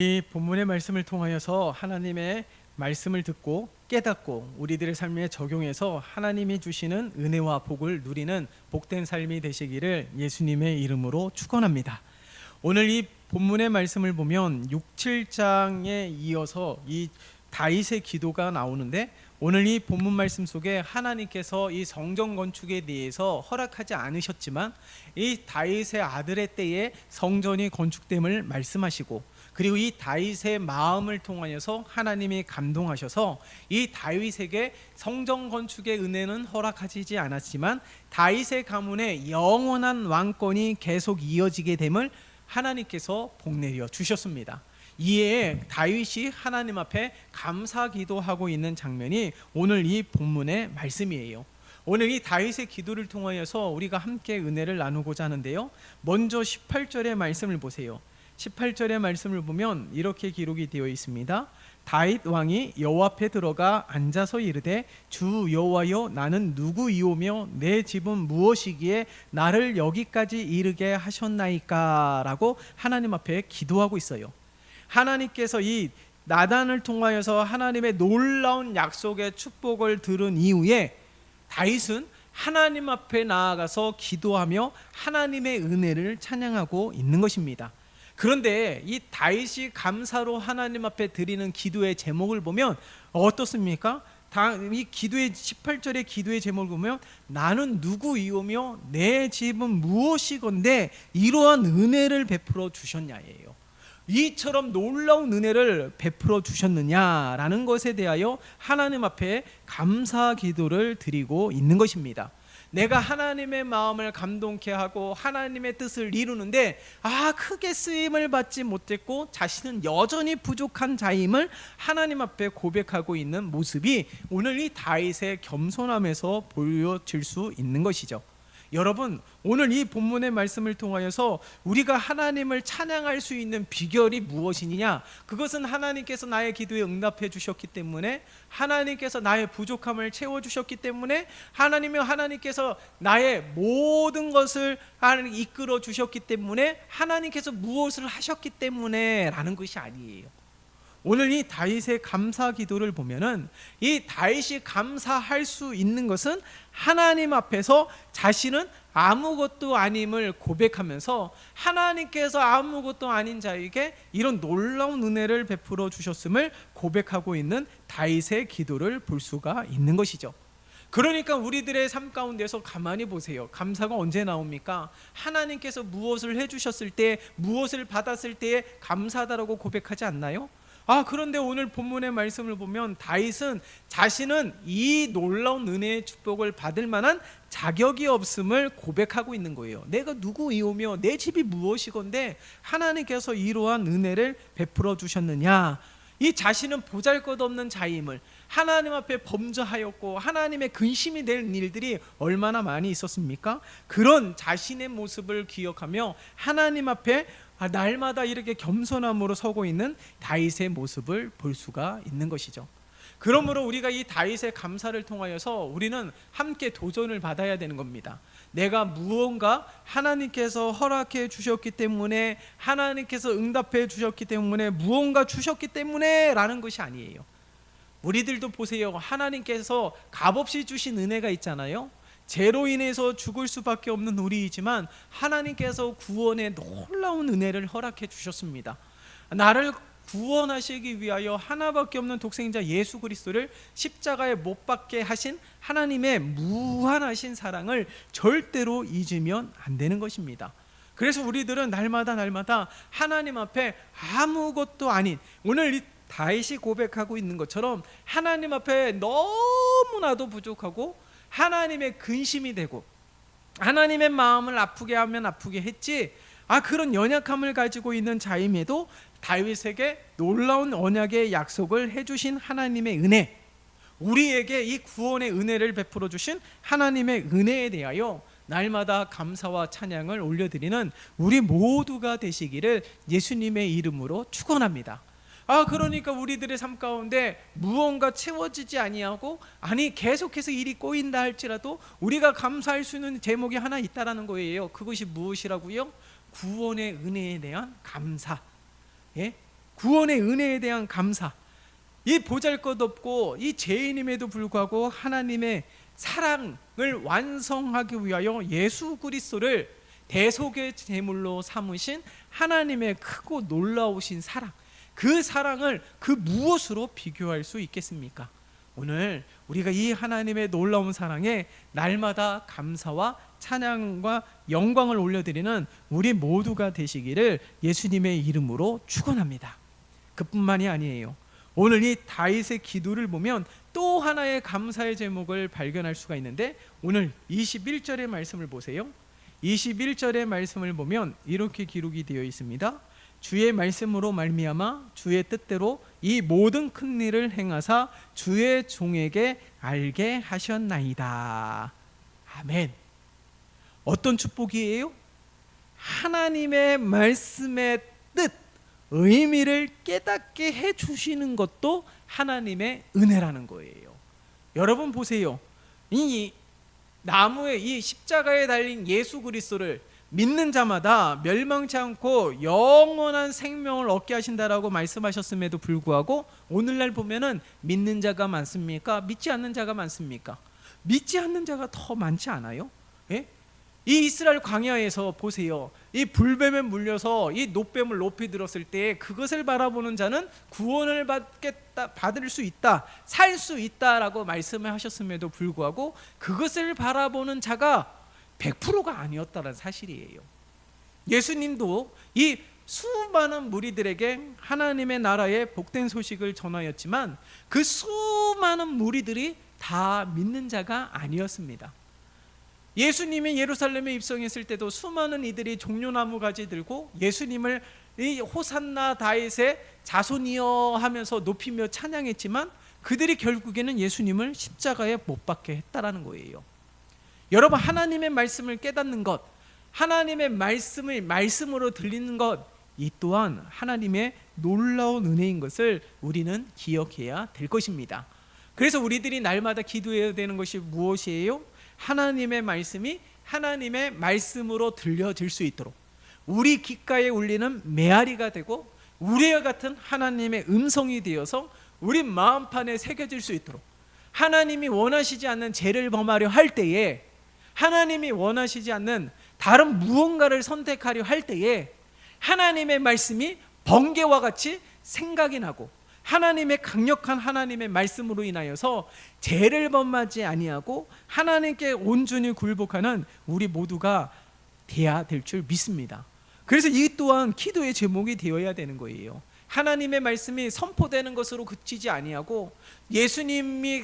이 본문의 말씀을 통하여서 하나님의 말씀을 듣고 깨닫고 우리들의 삶에 적용해서 하나님이 주시는 은혜와 복을 누리는 복된 삶이 되시기를 예수님의 이름으로 축원합니다. 오늘 이 본문의 말씀을 보면 6, 7장에 이어서 이 다윗의 기도가 나오는데, 오늘 이 본문 말씀 속에 하나님께서 이 성전 건축에 대해서 허락하지 않으셨지만 이 다윗의 아들의 때에 성전이 건축됨을 말씀하시고, 그리고 이 다윗의 마음을 통하여서 하나님이 감동하셔서 이 다윗에게 성전 건축의 은혜는 허락하지 않았지만 다윗의 가문에 영원한 왕권이 계속 이어지게 됨을 하나님께서 복내려 주셨습니다. 이에 다윗이 하나님 앞에 감사 기도하고 있는 장면이 오늘 이 본문의 말씀이에요. 오늘 이 다윗의 기도를 통하여서 우리가 함께 은혜를 나누고자 하는데요, 먼저 18절의 말씀을 보세요. 18절의 말씀을 보면 이렇게 기록이 되어 있습니다. 다윗 왕이 여호와 앞에 들어가 앉아서 이르되, 주 여호와여, 나는 누구이오며 내 집은 무엇이기에 나를 여기까지 이르게 하셨나이까? 라고 하나님 앞에 기도하고 있어요. 하나님께서 이 나단을 통하여서 하나님의 놀라운 약속의 축복을 들은 이후에 다윗은 하나님 앞에 나아가서 기도하며 하나님의 은혜를 찬양하고 있는 것입니다. 그런데 이 다윗이 감사로 하나님 앞에 드리는 기도의 제목을 보면 어떻습니까? 이 기도의 18절의 기도의 제목을 보면 나는 누구이오며 내 집은 무엇이건대 이러한 은혜를 베풀어 주셨냐예요. 이처럼 놀라운 은혜를 베풀어 주셨느냐라는 것에 대하여 하나님 앞에 감사 기도를 드리고 있는 것입니다. 내가 하나님의 마음을 감동케 하고 하나님의 뜻을 이루는데 크게 쓰임을 받지 못했고 자신은 여전히 부족한 자임을 하나님 앞에 고백하고 있는 모습이 오늘 이 다윗의 겸손함에서 보여질 수 있는 것이죠. 여러분, 오늘 이 본문의 말씀을 통하여서 우리가 하나님을 찬양할 수 있는 비결이 무엇이냐? 그것은 하나님께서 나의 기도에 응답해 주셨기 때문에, 하나님께서 나의 부족함을 채워주셨기 때문에, 하나님께서 나의 모든 것을 이끌어 주셨기 때문에, 하나님께서 무엇을 하셨기 때문에 라는 것이 아니에요. 오늘 이 다윗의 감사 기도를 보면은 이 다윗이 감사할 수 있는 것은 하나님 앞에서 자신은 아무것도 아님을 고백하면서 하나님께서 아무것도 아닌 자에게 이런 놀라운 은혜를 베풀어 주셨음을 고백하고 있는 다윗의 기도를 볼 수가 있는 것이죠. 그러니까 우리들의 삶 가운데서 가만히 보세요. 감사가 언제 나옵니까? 하나님께서 무엇을 해주셨을 때, 무엇을 받았을 때에 감사하다라고 고백하지 않나요? 그런데 오늘 본문의 말씀을 보면 다윗은 자신은 이 놀라운 은혜의 축복을 받을 만한 자격이 없음을 고백하고 있는 거예요. 내가 누구이오며 내 집이 무엇이건데 하나님께서 이러한 은혜를 베풀어 주셨느냐? 이 자신은 보잘것없는 자임을, 하나님 앞에 범죄하였고 하나님의 근심이 될 일들이 얼마나 많이 있었습니까? 그런 자신의 모습을 기억하며 하나님 앞에 날마다 이렇게 겸손함으로 서고 있는 다윗의 모습을 볼 수가 있는 것이죠. 그러므로 우리가 이 다윗의 감사를 통하여서 우리는 함께 도전을 받아야 되는 겁니다. 내가 무언가 하나님께서 허락해 주셨기 때문에, 하나님께서 응답해 주셨기 때문에, 무언가 주셨기 때문에 라는 것이 아니에요. 우리들도 보세요. 하나님께서 값없이 주신 은혜가 있잖아요. 죄로 인해서 죽을 수밖에 없는 우리이지만 하나님께서 구원의 놀라운 은혜를 허락해 주셨습니다. 나를 구원하시기 위하여 하나밖에 없는 독생자 예수 그리스도를 십자가에 못 박게 하신 하나님의 무한하신 사랑을 절대로 잊으면 안 되는 것입니다. 그래서 우리들은 날마다 하나님 앞에 아무것도 아닌, 오늘 이 다윗이 고백하고 있는 것처럼 하나님 앞에 너무나도 부족하고 하나님의 근심이 되고 하나님의 마음을 아프게 하면 아프게 했지, 그런 연약함을 가지고 있는 자임에도 다윗에게 놀라운 언약의 약속을 해주신 하나님의 은혜, 우리에게 이 구원의 은혜를 베풀어 주신 하나님의 은혜에 대하여 날마다 감사와 찬양을 올려드리는 우리 모두가 되시기를 예수님의 이름으로 축원합니다. 그러니까 우리들의 삶 가운데 무언가 채워지지 아니하고 계속해서 일이 꼬인다 할지라도 우리가 감사할 수 있는 제목이 하나 있다라는 거예요. 그것이 무엇이라고요? 구원의 은혜에 대한 감사. 구원의 은혜에 대한 감사, 이 보잘것없고 이 죄인임에도 불구하고 하나님의 사랑을 완성하기 위하여 예수 그리스도를 대속의 제물로 삼으신 하나님의 크고 놀라우신 사랑, 그 사랑을 그 무엇으로 비교할 수 있겠습니까? 오늘 우리가 이 하나님의 놀라운 사랑에 날마다 감사와 찬양과 영광을 올려드리는 우리 모두가 되시기를 예수님의 이름으로 축원합니다. 그뿐만이 아니에요. 오늘 이 다윗의 기도를 보면 또 하나의 감사의 제목을 발견할 수가 있는데, 오늘 21절의 말씀을 보세요. 21절의 말씀을 보면 이렇게 기록이 되어 있습니다. 주의 말씀으로 말미암아 주의 뜻대로 이 모든 큰 일을 행하사 주의 종에게 알게 하셨나이다. 아멘. 어떤 축복이에요? 하나님의 말씀의 뜻, 의미를 깨닫게 해주시는 것도 하나님의 은혜라는 거예요. 여러분 보세요. 이 나무에, 이 십자가에 달린 예수 그리스도를 믿는 자마다 멸망치 않고 영원한 생명을 얻게 하신다라고 말씀하셨음에도 불구하고 오늘날 보면은 믿는 자가 많습니까? 믿지 않는 자가 많습니까? 믿지 않는 자가 더 많지 않아요? 예? 이 이스라엘 광야에서 보세요. 이 불뱀에 물려서 이 놋뱀을 높이 들었을 때 그것을 바라보는 자는 구원을 받을 수 있다, 살 수 있다라고 말씀을 하셨음에도 불구하고 그것을 바라보는 자가 100%가 아니었다는 사실이에요. 예수님도 이 수많은 무리들에게 하나님의 나라의 복된 소식을 전하였지만 그 수많은 무리들이 다 믿는 자가 아니었습니다. 예수님이 예루살렘에 입성했을 때도 수많은 이들이 종려나무 가지 들고 예수님을 이 호산나 다윗의 자손이여 하면서 높이며 찬양했지만 그들이 결국에는 예수님을 십자가에 못 박게 했다라는 거예요. 여러분, 하나님의 말씀을 깨닫는 것, 하나님의 말씀을 말씀으로 들리는 것, 이 또한 하나님의 놀라운 은혜인 것을 우리는 기억해야 될 것입니다. 그래서 우리들이 날마다 기도해야 되는 것이 무엇이에요? 하나님의 말씀이 하나님의 말씀으로 들려질 수 있도록 우리 귓가에 울리는 메아리가 되고 우리와 같은 하나님의 음성이 되어서 우리 마음판에 새겨질 수 있도록, 하나님이 원하시지 않는 죄를 범하려 할 때에, 하나님이 원하시지 않는 다른 무언가를 선택하려 할 때에 하나님의 말씀이 번개와 같이 생각이 나고 하나님의 강력한 하나님의 말씀으로 인하여서 죄를 범하지 아니하고 하나님께 온전히 굴복하는 우리 모두가 돼야 될 줄 믿습니다. 그래서 이 또한 기도의 제목이 되어야 되는 거예요. 하나님의 말씀이 선포되는 것으로 그치지 아니하고 예수님이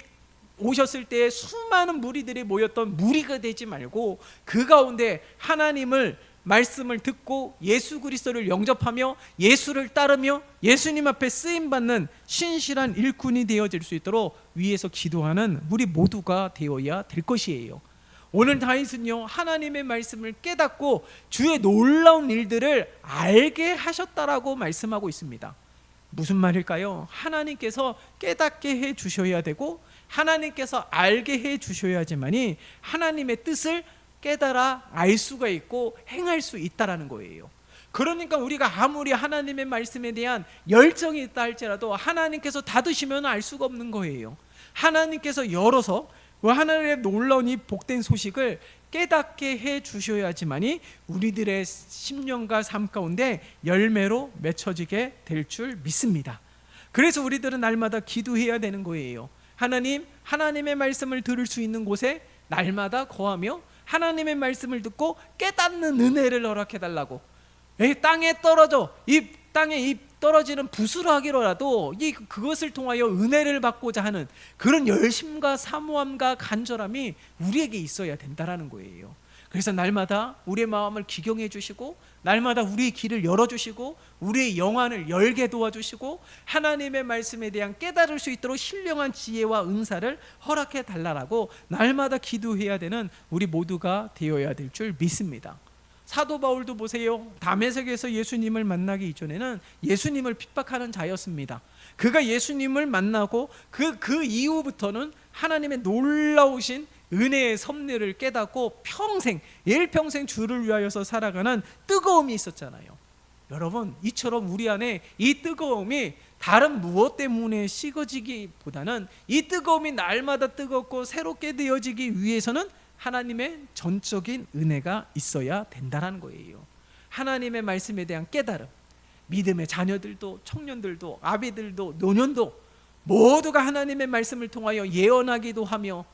오셨을 때 수많은 무리들이 모였던 무리가 되지 말고 그 가운데 하나님을 말씀을 듣고 예수 그리스도를 영접하며 예수를 따르며 예수님 앞에 쓰임받는 신실한 일꾼이 되어질 수 있도록 위에서 기도하는 우리 모두가 되어야 될 것이에요. 오늘 다윗은요, 하나님의 말씀을 깨닫고 주의 놀라운 일들을 알게 하셨다라고 말씀하고 있습니다. 무슨 말일까요? 하나님께서 깨닫게 해 주셔야 되고 하나님께서 알게 해 주셔야지만이 하나님의 뜻을 깨달아 알 수가 있고 행할 수 있다라는 거예요. 그러니까 우리가 아무리 하나님의 말씀에 대한 열정이 있다 할지라도 하나님께서 닫으시면 알 수가 없는 거예요. 하나님께서 열어서 하나님의 놀라운 이 복된 소식을 깨닫게 해 주셔야지만이 우리들의 심령과 삶 가운데 열매로 맺혀지게 될 줄 믿습니다. 그래서 우리들은 날마다 기도해야 되는 거예요. 하나님, 하나님의 말씀을 들을 수 있는 곳에 날마다 거하며 하나님의 말씀을 듣고 깨닫는 은혜를 허락해 달라고. 땅에 떨어져, 이 땅에 이 떨어지는 부스러기로라도 그것을 통하여 은혜를 받고자 하는 그런 열심과 사모함과 간절함이 우리에게 있어야 된다라는 거예요. 그래서 날마다 우리의 마음을 기경해 주시고 날마다 우리의 길을 열어주시고 우리의 영안을 열게 도와주시고 하나님의 말씀에 대한 깨달을 수 있도록 신령한 지혜와 은사를 허락해 달라고 날마다 기도해야 되는 우리 모두가 되어야 될 줄 믿습니다. 사도 바울도 보세요. 다메섹에서 예수님을 만나기 이전에는 예수님을 핍박하는 자였습니다. 그가 예수님을 만나고 그 이후부터는 하나님의 놀라우신 은혜의 섭리를 깨닫고 일평생 주를 위하여서 살아가는 뜨거움이 있었잖아요. 여러분, 이처럼 우리 안에 이 뜨거움이 다른 무엇 때문에 식어지기보다는 이 뜨거움이 날마다 뜨겁고 새롭게 되어지기 위해서는 하나님의 전적인 은혜가 있어야 된다는 거예요. 하나님의 말씀에 대한 깨달음, 믿음의 자녀들도 청년들도 아비들도 노년도 모두가 하나님의 말씀을 통하여 예언하기도 하며,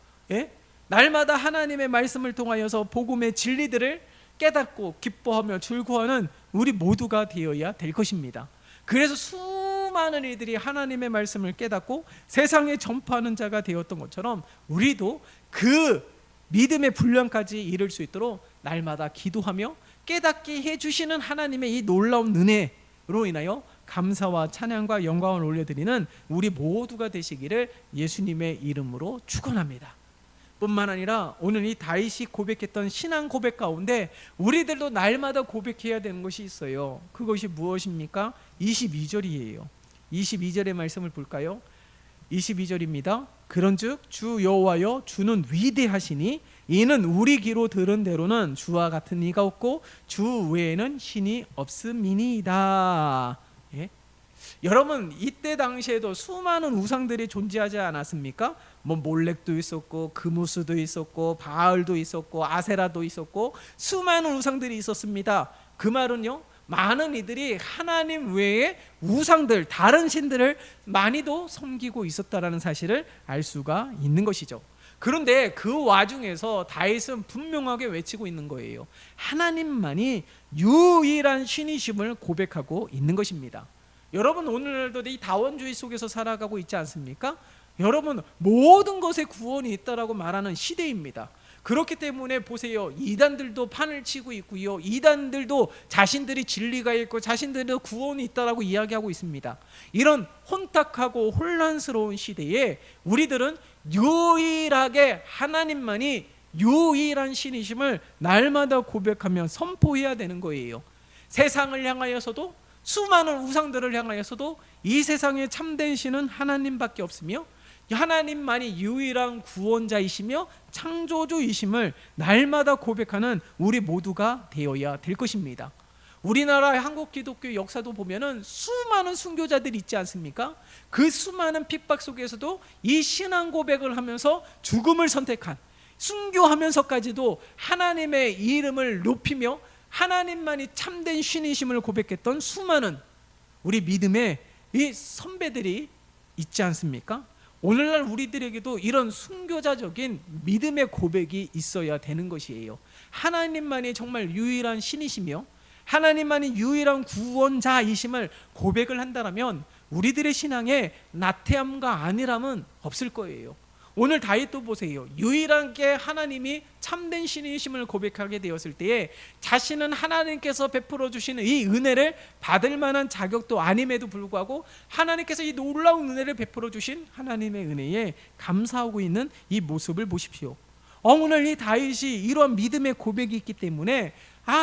날마다 하나님의 말씀을 통하여서 복음의 진리들을 깨닫고 기뻐하며 즐거워하는 우리 모두가 되어야 될 것입니다. 그래서 수많은 이들이 하나님의 말씀을 깨닫고 세상에 전파하는 자가 되었던 것처럼 우리도 그 믿음의 분량까지 이룰 수 있도록 날마다 기도하며 깨닫게 해주시는 하나님의 이 놀라운 은혜로 인하여 감사와 찬양과 영광을 올려드리는 우리 모두가 되시기를 예수님의 이름으로 축원합니다. 뿐만 아니라 오늘 이 다윗이 고백했던 신앙 고백 가운데 우리들도 날마다 고백해야 되는 것이 있어요. 그것이 무엇입니까? 22절이에요. 22절의 말씀을 볼까요? 22절입니다. 그런즉 주 여호와여 주는 위대하시니 이는 우리 귀로 들은 대로는 주와 같은 이가 없고 주 외에는 신이 없음이니이다. 여러분, 이때 당시에도 수많은 우상들이 존재하지 않았습니까? 몰렉도 있었고 그무스도 있었고 바알도 있었고 아세라도 있었고 수많은 우상들이 있었습니다. 그 말은요, 많은 이들이 하나님 외에 우상들, 다른 신들을 많이도 섬기고 있었다라는 사실을 알 수가 있는 것이죠. 그런데 그 와중에서 다윗은 분명하게 외치고 있는 거예요. 하나님만이 유일한 신이심을 고백하고 있는 것입니다. 여러분, 오늘날도 이 다원주의 속에서 살아가고 있지 않습니까? 여러분, 모든 것에 구원이 있다라고 말하는 시대입니다. 그렇기 때문에 보세요, 이단들도 판을 치고 있고요, 이단들도 자신들이 진리가 있고 자신들도 구원이 있다라고 이야기하고 있습니다. 이런 혼탁하고 혼란스러운 시대에 우리들은 유일하게 하나님만이 유일한 신이심을 날마다 고백하며 선포해야 되는 거예요. 세상을 향하여서도 수많은 우상들을 향하여서도 이 세상에 참된 신은 하나님밖에 없으며 하나님만이 유일한 구원자이시며 창조주이심을 날마다 고백하는 우리 모두가 되어야 될 것입니다. 우리나라의 한국 기독교 역사도 보면은 수많은 순교자들이 있지 않습니까? 그 수많은 핍박 속에서도 이 신앙 고백을 하면서 죽음을 선택한, 순교하면서까지도 하나님의 이름을 높이며 하나님만이 참된 신이심을 고백했던 수많은 우리 믿음의 이 선배들이 있지 않습니까? 오늘날 우리들에게도 이런 순교자적인 믿음의 고백이 있어야 되는 것이에요. 하나님만이 정말 유일한 신이시며 하나님만이 유일한 구원자이심을 고백을 한다면 우리들의 신앙에 나태함과 안일함은 없을 거예요. 오늘 다윗도 보세요. 유일하게 하나님이 참된 신이심을 고백하게 되었을 때에 자신은 하나님께서 베풀어 주시는 이 은혜를 받을 만한 자격도 아님에도 불구하고 하나님께서 이 놀라운 은혜를 베풀어 주신 하나님의 은혜에 감사하고 있는 이 모습을 보십시오. 오늘 이 다윗이 이런 믿음의 고백이 있기 때문에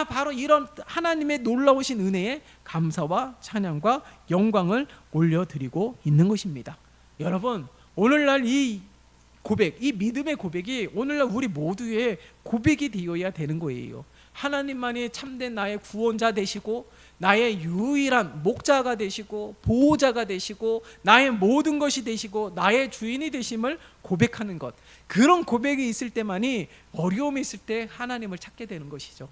바로 이런 하나님의 놀라우신 은혜에 감사와 찬양과 영광을 올려드리고 있는 것입니다. 여러분, 오늘날 이 고백, 이 믿음의 고백이 오늘날 우리 모두의 고백이 되어야 되는 거예요. 하나님만이 참된 나의 구원자 되시고 나의 유일한 목자가 되시고 보호자가 되시고 나의 모든 것이 되시고 나의 주인이 되심을 고백하는 것, 그런 고백이 있을 때만이 어려움이 있을 때 하나님을 찾게 되는 것이죠.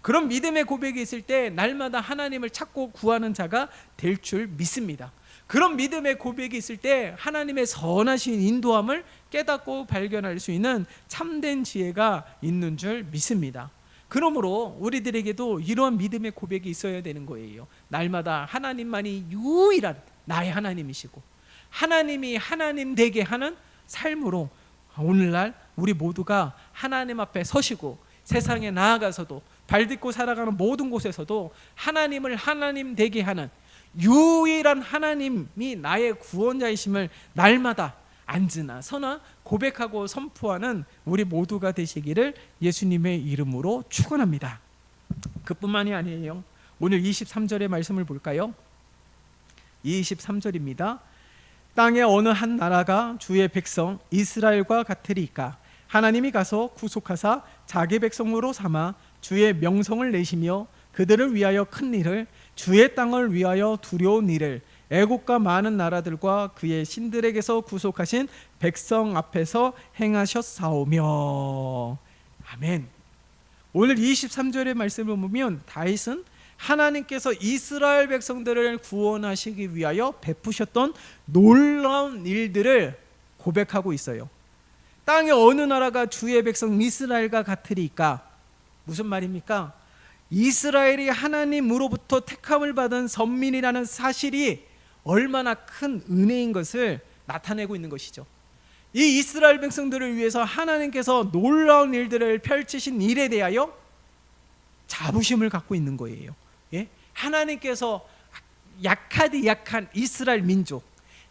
그런 믿음의 고백이 있을 때 날마다 하나님을 찾고 구하는 자가 될 줄 믿습니다. 그런 믿음의 고백이 있을 때 하나님의 선하신 인도함을 깨닫고 발견할 수 있는 참된 지혜가 있는 줄 믿습니다. 그러므로 우리들에게도 이러한 믿음의 고백이 있어야 되는 거예요. 날마다 하나님만이 유일한 나의 하나님이시고 하나님이 하나님 되게 하는 삶으로 오늘날 우리 모두가 하나님 앞에 서시고 세상에 나아가서도 발딛고 살아가는 모든 곳에서도 하나님을 하나님 되게 하는 유일한 하나님이 나의 구원자이심을 날마다 앉으나 서나 고백하고 선포하는 우리 모두가 되시기를 예수님의 이름으로 축원합니다. 그뿐만이 아니에요. 오늘 23절의 말씀을 볼까요? 23절입니다. 땅의 어느 한 나라가 주의 백성 이스라엘과 같으리까 하나님이 가서 구속하사 자기 백성으로 삼아 주의 명성을 내시며 그들을 위하여 큰 일을, 주의 땅을 위하여 두려운 일을, 애국과 많은 나라들과 그의 신들에게서 구속하신 백성 앞에서 행하셨사오며. 아멘. 오늘 23절의 말씀을 보면 다윗은 하나님께서 이스라엘 백성들을 구원하시기 위하여 베푸셨던 놀라운 일들을 고백하고 있어요. 땅의 어느 나라가 주의 백성 이스라엘과 같으리까? 무슨 말입니까? 이스라엘이 하나님으로부터 택함을 받은 선민이라는 사실이 얼마나 큰 은혜인 것을 나타내고 있는 것이죠. 이 이스라엘 백성들을 위해서 하나님께서 놀라운 일들을 펼치신 일에 대하여 자부심을 갖고 있는 거예요. 예? 하나님께서 약하디 약한 이스라엘 민족,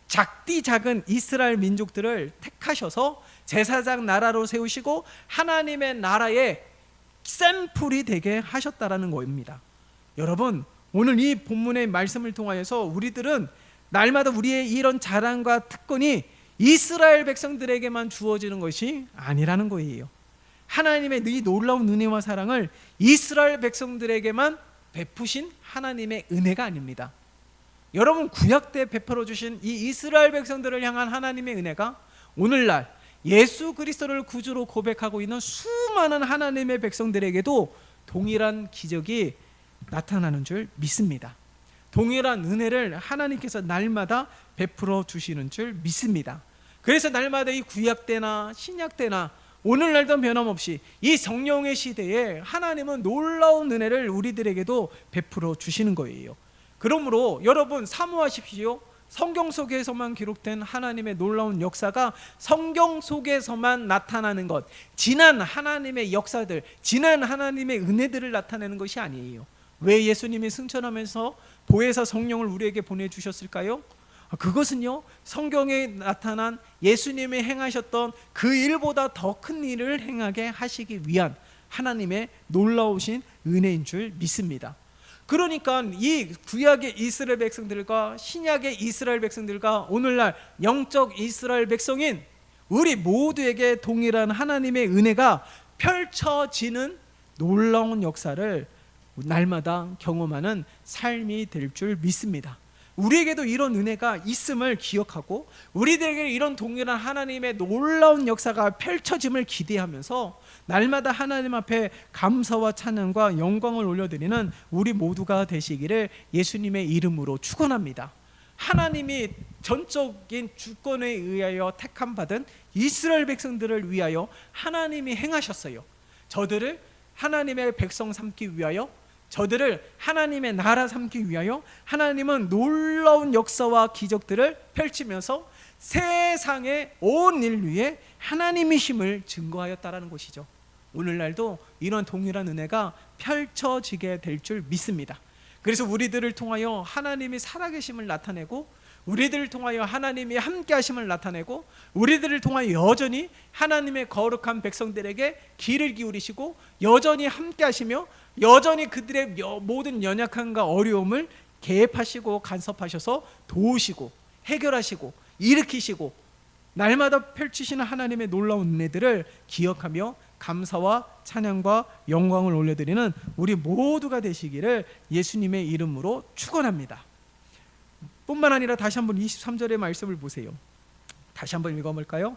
작디 작은 이스라엘 민족들을 택하셔서 제사장 나라로 세우시고 하나님의 나라의 샘플이 되게 하셨다라는 겁니다. 여러분, 오늘 이 본문의 말씀을 통하여서 우리들은 날마다 우리의 이런 자랑과 특권이 이스라엘 백성들에게만 주어지는 것이 아니라는 거예요. 하나님의 이 놀라운 은혜와 사랑을 이스라엘 백성들에게만 베푸신 하나님의 은혜가 아닙니다. 여러분, 구약 때 베풀어 주신 이 이스라엘 백성들을 향한 하나님의 은혜가 오늘날 예수 그리스도를 구주로 고백하고 있는 수많은 하나님의 백성들에게도 동일한 기적이 나타나는 줄 믿습니다. 동일한 은혜를 하나님께서 날마다 베풀어 주시는 줄 믿습니다. 그래서 날마다 이 구약 때나 신약 때나 오늘날도 변함없이 이 성령의 시대에 하나님은 놀라운 은혜를 우리들에게도 베풀어 주시는 거예요. 그러므로 여러분 사모하십시오. 성경 속에서만 기록된 하나님의 놀라운 역사가 성경 속에서만 나타나는 것, 지난 하나님의 역사들, 지난 하나님의 은혜들을 나타내는 것이 아니에요. 왜 예수님이 승천하면서 보혜사 성령을 우리에게 보내주셨을까요? 그것은요, 성경에 나타난 예수님이 행하셨던 그 일보다 더 큰 일을 행하게 하시기 위한 하나님의 놀라우신 은혜인 줄 믿습니다. 그러니까 이 구약의 이스라엘 백성들과 신약의 이스라엘 백성들과 오늘날 영적 이스라엘 백성인 우리 모두에게 동일한 하나님의 은혜가 펼쳐지는 놀라운 역사를 날마다 경험하는 삶이 될 줄 믿습니다. 우리에게도 이런 은혜가 있음을 기억하고 우리들에게 이런 동일한 하나님의 놀라운 역사가 펼쳐짐을 기대하면서 날마다 하나님 앞에 감사와 찬양과 영광을 올려드리는 우리 모두가 되시기를 예수님의 이름으로 축원합니다. 하나님이 전적인 주권에 의하여 택함받은 이스라엘 백성들을 위하여 하나님이 행하셨어요. 저들을 하나님의 백성 삼기 위하여, 저들을 하나님의 나라 삼기 위하여 하나님은 놀라운 역사와 기적들을 펼치면서 세상의 온 인류에 하나님이심을 증거하였다라는 것이죠. 오늘날도 이런 동일한 은혜가 펼쳐지게 될 줄 믿습니다. 그래서 우리들을 통하여 하나님이 살아계심을 나타내고, 우리들을 통하여 하나님이 함께하심을 나타내고, 우리들을 통하여 여전히 하나님의 거룩한 백성들에게 귀를 기울이시고 여전히 함께하시며 여전히 그들의 모든 연약함과 어려움을 개입하시고 간섭하셔서 도우시고 해결하시고 일으키시고 날마다 펼치시는 하나님의 놀라운 은혜들을 기억하며 감사와 찬양과 영광을 올려드리는 우리 모두가 되시기를 예수님의 이름으로 축원합니다. 뿐만 아니라 다시 한번 23절의 말씀을 보세요. 다시 한번 읽어볼까요?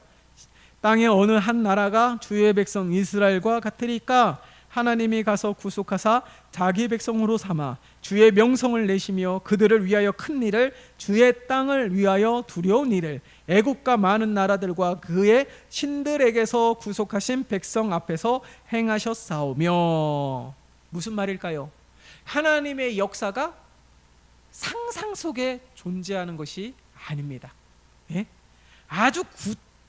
땅의 어느 한 나라가 주의 백성 이스라엘과 같으리까? 하나님이 가서 구속하사 자기 백성으로 삼아 주의 명성을 내시며 그들을 위하여 큰 일을, 주의 땅을 위하여 두려운 일을, 애국과 많은 나라들과 그의 신들에게서 구속하신 백성 앞에서 행하셨사오며. 무슨 말일까요? 하나님의 역사가 상상 속에 존재하는 것이 아닙니다. 예? 아주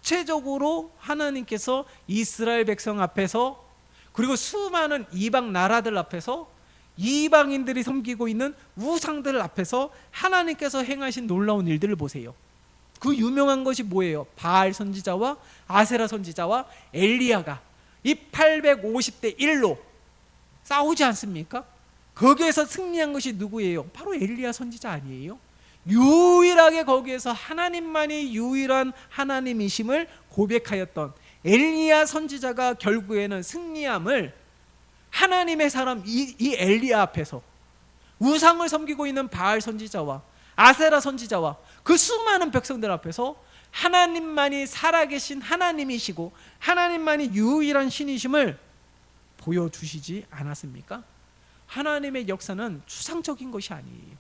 구체적으로 하나님께서 이스라엘 백성 앞에서, 그리고 수많은 이방 나라들 앞에서, 이방인들이 섬기고 있는 우상들 앞에서 하나님께서 행하신 놀라운 일들을 보세요. 그 유명한 것이 뭐예요? 바알 선지자와 아세라 선지자와 엘리야가 이 850대 1로 싸우지 않습니까? 거기에서 승리한 것이 누구예요? 바로 엘리야 선지자 아니에요? 유일하게 거기에서 하나님만이 유일한 하나님이심을 고백하였던 엘리야 선지자가 결국에는 승리함을 하나님의 사람 이 엘리야 앞에서 우상을 섬기고 있는 바알 선지자와 아세라 선지자와 그 수많은 백성들 앞에서 하나님만이 살아계신 하나님이시고 하나님만이 유일한 신이심을 보여주시지 않았습니까? 하나님의 역사는 추상적인 것이 아니에요.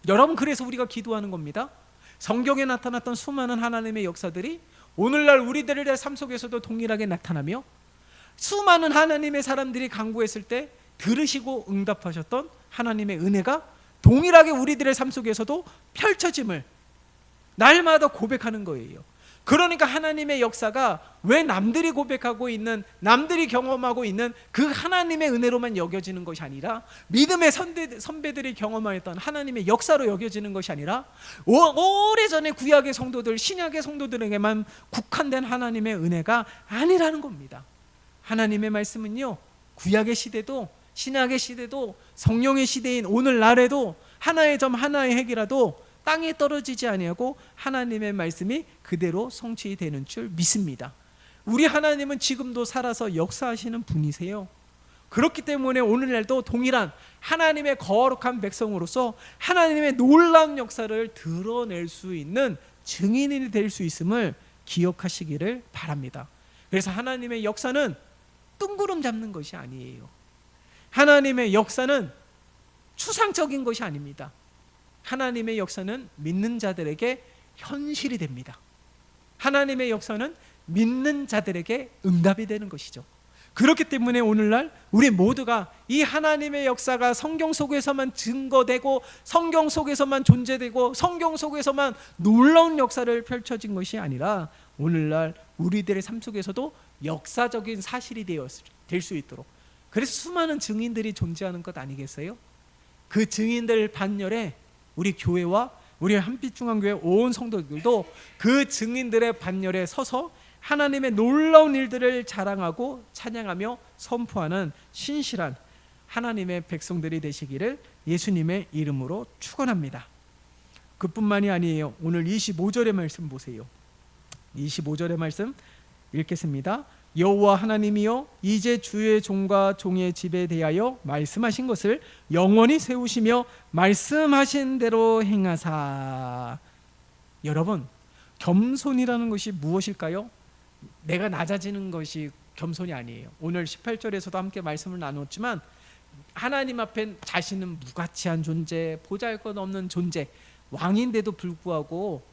여러분, 그래서 우리가 기도하는 겁니다. 성경에 나타났던 수많은 하나님의 역사들이 오늘날 우리들의 삶 속에서도 동일하게 나타나며 수많은 하나님의 사람들이 간구했을 때 들으시고 응답하셨던 하나님의 은혜가 동일하게 우리들의 삶 속에서도 펼쳐짐을 날마다 고백하는 거예요. 그러니까 하나님의 역사가 왜 남들이 고백하고 있는, 남들이 경험하고 있는 그 하나님의 은혜로만 여겨지는 것이 아니라 믿음의 선배들이 경험하였던 하나님의 역사로 여겨지는 것이 아니라 오래전에 구약의 성도들, 신약의 성도들에게만 국한된 하나님의 은혜가 아니라는 겁니다. 하나님의 말씀은요, 구약의 시대도 신약의 시대도 성령의 시대인 오늘날에도 하나의 점 하나의 핵이라도 땅에 떨어지지 아니하고 하나님의 말씀이 그대로 성취되는 줄 믿습니다. 우리 하나님은 지금도 살아서 역사하시는 분이세요. 그렇기 때문에 오늘날도 동일한 하나님의 거룩한 백성으로서 하나님의 놀라운 역사를 드러낼 수 있는 증인이 될 수 있음을 기억하시기를 바랍니다. 그래서 하나님의 역사는 뜬구름 잡는 것이 아니에요. 하나님의 역사는 추상적인 것이 아닙니다. 하나님의 역사는 믿는 자들에게 현실이 됩니다. 하나님의 역사는 믿는 자들에게 응답이 되는 것이죠. 그렇기 때문에 오늘날 우리 모두가 이 하나님의 역사가 성경 속에서만 증거되고 성경 속에서만 존재되고 성경 속에서만 놀라운 역사를 펼쳐진 것이 아니라 오늘날 우리들의 삶 속에서도 역사적인 사실이 될 수 있도록, 그래서 수많은 증인들이 존재하는 것 아니겠어요? 그 증인들 반열에 우리 교회와 우리 한빛중앙교회 온 성도들도 그 증인들의 반열에 서서 하나님의 놀라운 일들을 자랑하고 찬양하며 선포하는 신실한 하나님의 백성들이 되시기를 예수님의 이름으로 축원합니다. 그뿐만이 아니에요. 오늘 25절의 말씀 보세요. 25절의 말씀 읽겠습니다. 여호와 하나님이여 이제 주의 종과 종의 집에 대하여 말씀하신 것을 영원히 세우시며 말씀하신 대로 행하사. 여러분, 겸손이라는 것이 무엇일까요? 내가 낮아지는 것이 겸손이 아니에요. 오늘 18절에서도 함께 말씀을 나눴지만 하나님 앞엔 자신은 무가치한 존재, 보잘것없는 존재, 왕인데도 불구하고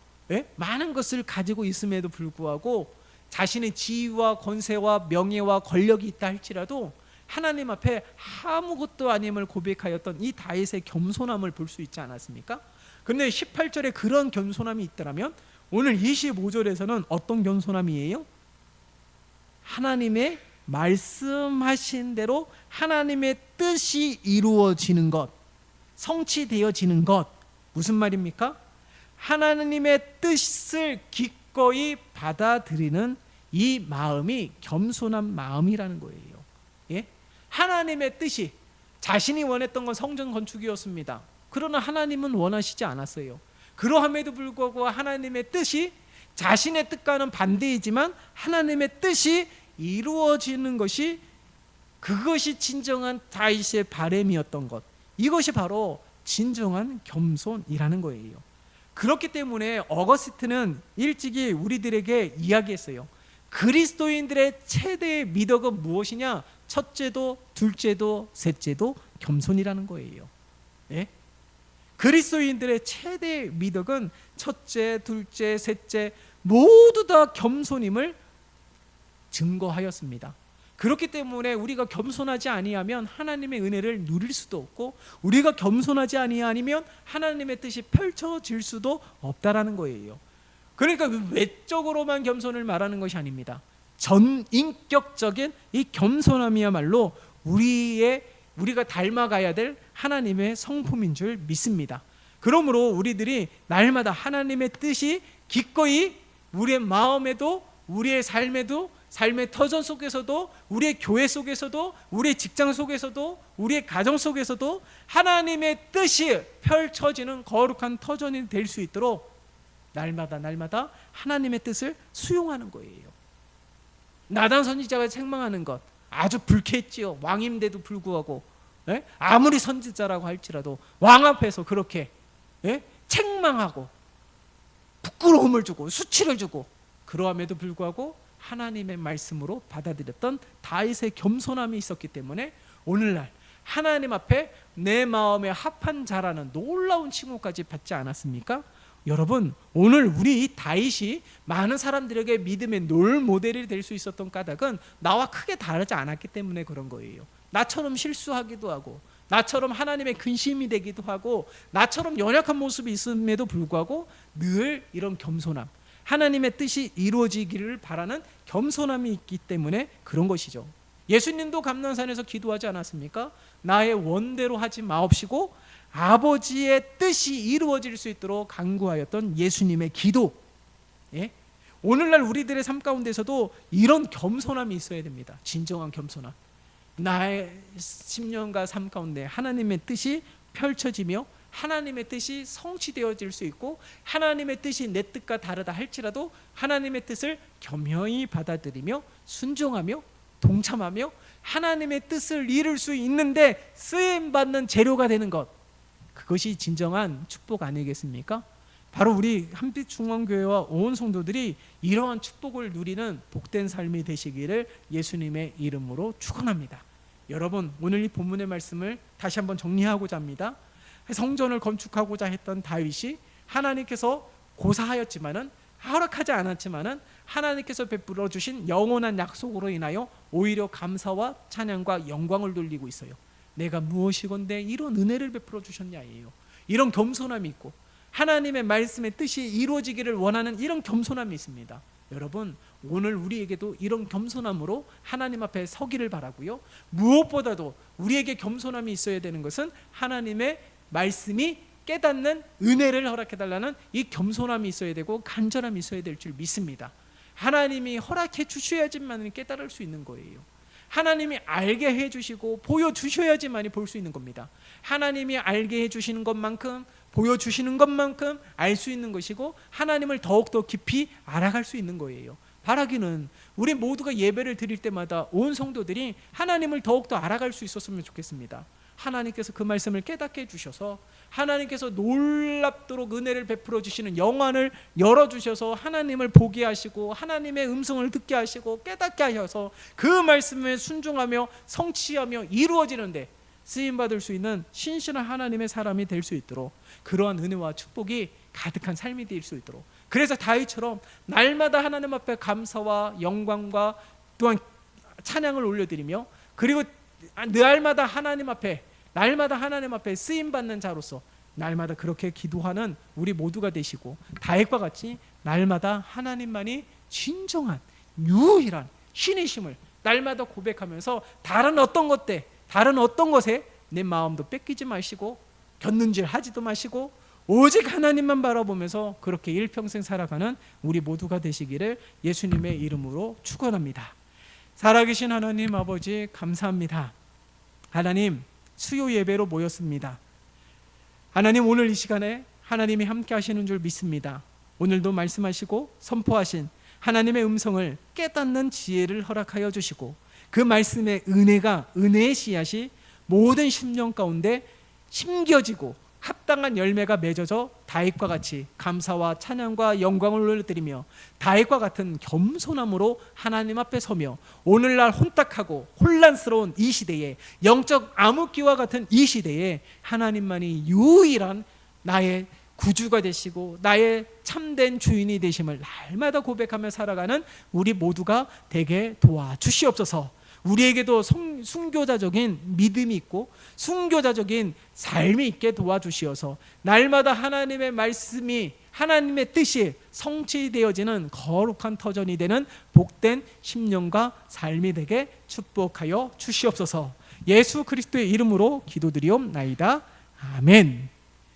많은 것을 가지고 있음에도 불구하고 자신의 지위와 권세와 명예와 권력이 있다 할지라도 하나님 앞에 아무것도 아님을 고백하였던 이 다윗의 겸손함을 볼 수 있지 않았습니까? 그런데 18절에 그런 겸손함이 있더라면 오늘 25절에서는 어떤 겸손함이에요? 하나님의 말씀하신 대로 하나님의 뜻이 이루어지는 것, 성취되어지는 것. 무슨 말입니까? 하나님의 뜻을 기꺼이 받아들이는 이 마음이 겸손한 마음이라는 거예요. 예? 하나님의 뜻이, 자신이 원했던 건 성전 건축이었습니다. 그러나 하나님은 원하시지 않았어요. 그러함에도 불구하고 하나님의 뜻이 자신의 뜻과는 반대이지만 하나님의 뜻이 이루어지는 것이, 그것이 진정한 다윗의 바램이었던 것, 이것이 바로 진정한 겸손이라는 거예요. 그렇기 때문에 어거스틴은 일찍이 우리들에게 이야기했어요. 그리스도인들의 최대의 미덕은 무엇이냐? 첫째도 둘째도 셋째도 겸손이라는 거예요. 예? 그리스도인들의 최대의 미덕은 첫째, 둘째, 셋째 모두 다 겸손임을 증거하였습니다. 그렇기 때문에 우리가 겸손하지 아니하면 하나님의 은혜를 누릴 수도 없고, 우리가 겸손하지 아니하면 하나님의 뜻이 펼쳐질 수도 없다라는 거예요. 그러니까 외적으로만 겸손을 말하는 것이 아닙니다. 전인격적인 이 겸손함이야말로 우리가 닮아가야 될 하나님의 성품인 줄 믿습니다. 그러므로 우리들이 날마다 하나님의 뜻이 기꺼이 우리의 마음에도 우리의 삶에도, 삶의 터전 속에서도, 우리의 교회 속에서도, 우리의 직장 속에서도, 우리의 가정 속에서도 하나님의 뜻이 펼쳐지는 거룩한 터전이 될 수 있도록 날마다 하나님의 뜻을 수용하는 거예요. 나단 선지자가 책망하는 것, 아주 불쾌했지요. 왕인데도 불구하고, 예? 아무리 선지자라고 할지라도 왕 앞에서 그렇게, 예? 책망하고 부끄러움을 주고 수치를 주고, 그러함에도 불구하고 하나님의 말씀으로 받아들였던 다윗의 겸손함이 있었기 때문에 오늘날 하나님 앞에 내 마음에 합한 자라는 놀라운 칭호까지 받지 않았습니까? 여러분, 오늘 우리 이 다윗이 많은 사람들에게 믿음의 롤 모델이 될 수 있었던 까닭은 나와 크게 다르지 않았기 때문에 그런 거예요. 나처럼 실수하기도 하고, 나처럼 하나님의 근심이 되기도 하고, 나처럼 연약한 모습이 있음에도 불구하고 늘 이런 겸손함, 하나님의 뜻이 이루어지기를 바라는 겸손함이 있기 때문에 그런 것이죠. 예수님도 감난산에서 기도하지 않았습니까? 나의 원대로 하지 마옵시고 아버지의 뜻이 이루어질 수 있도록 간구하였던 예수님의 기도. 예? 오늘날 우리들의 삶 가운데서도 이런 겸손함이 있어야 됩니다. 진정한 겸손함. 나의 10년과 삶 가운데 하나님의 뜻이 펼쳐지며 하나님의 뜻이 성취되어질 수 있고, 하나님의 뜻이 내 뜻과 다르다 할지라도 하나님의 뜻을 겸허히 받아들이며 순종하며 동참하며 하나님의 뜻을 이룰 수 있는데 쓰임받는 재료가 되는 것, 그것이 진정한 축복 아니겠습니까? 바로 우리 한빛중앙교회와 온 성도들이 이러한 축복을 누리는 복된 삶이 되시기를 예수님의 이름으로 축원합니다. 여러분, 오늘 이 본문의 말씀을 다시 한번 정리하고자 합니다. 성전을 건축하고자 했던 다윗이 하나님께서 고사하였지만은, 허락하지 않았지만은 하나님께서 베풀어 주신 영원한 약속으로 인하여 오히려 감사와 찬양과 영광을 돌리고 있어요. 내가 무엇이건대 이런 은혜를 베풀어 주셨냐예요. 이런 겸손함이 있고 하나님의 말씀의 뜻이 이루어지기를 원하는 이런 겸손함이 있습니다. 여러분, 오늘 우리에게도 이런 겸손함으로 하나님 앞에 서기를 바라고요. 무엇보다도 우리에게 겸손함이 있어야 되는 것은 하나님의 말씀이 깨닫는 은혜를 허락해달라는 이 겸손함이 있어야 되고 간절함이 있어야 될 줄 믿습니다. 하나님이 허락해 주셔야지만 깨달을 수 있는 거예요. 하나님이 알게 해주시고 보여주셔야지만 볼 수 있는 겁니다. 하나님이 알게 해주시는 것만큼, 보여주시는 것만큼 알 수 있는 것이고, 하나님을 더욱더 깊이 알아갈 수 있는 거예요. 바라기는 우리 모두가 예배를 드릴 때마다 온 성도들이 하나님을 더욱더 알아갈 수 있었으면 좋겠습니다. 하나님께서 그 말씀을 깨닫게 해주셔서 하나님께서 놀랍도록 은혜를 베풀어 주시는 영안을 열어주셔서 하나님을 보게 하시고 하나님의 음성을 듣게 하시고 깨닫게 하셔서 그 말씀에 순종하며 성취하며 이루어지는데 쓰임받을 수 있는 신실한 하나님의 사람이 될 수 있도록, 그러한 은혜와 축복이 가득한 삶이 될 수 있도록, 그래서 다윗처럼 날마다 하나님 앞에 감사와 영광과 또한 찬양을 올려드리며, 그리고 날마다 하나님 앞에 쓰임받는 자로서 날마다 그렇게 기도하는 우리 모두가 되시고, 다윗과 같이 날마다 하나님만이 진정한 유일한 신이심을 날마다 고백하면서 다른 어떤 것에 내 마음도 뺏기지 마시고 곁눈질 하지도 마시고 오직 하나님만 바라보면서 그렇게 일평생 살아가는 우리 모두가 되시기를 예수님의 이름으로 축원합니다. 살아계신 하나님 아버지, 감사합니다. 하나님, 수요 예배로 모였습니다. 하나님, 오늘 이 시간에 하나님이 함께 하시는 줄 믿습니다. 오늘도 말씀하시고 선포하신 하나님의 음성을 깨닫는 지혜를 허락하여 주시고, 그 말씀의 은혜의 씨앗이 모든 심령 가운데 심겨지고 합당한 열매가 맺어져 다윗과 같이 감사와 찬양과 영광을 올려드리며 다윗과 같은 겸손함으로 하나님 앞에 서며, 오늘날 혼탁하고 혼란스러운 이 시대에, 영적 암흑기와 같은 이 시대에 하나님만이 유일한 나의 구주가 되시고 나의 참된 주인이 되심을 날마다 고백하며 살아가는 우리 모두가 되게 도와주시옵소서. 우리에게도 순교자적인 믿음이 있고 순교자적인 삶이 있게 도와주시어서 날마다 하나님의 말씀이, 하나님의 뜻이 성취되어지는 거룩한 터전이 되는 복된 심령과 삶이 되게 축복하여 주시옵소서. 예수 그리스도의 이름으로 기도드리옵나이다. 아멘.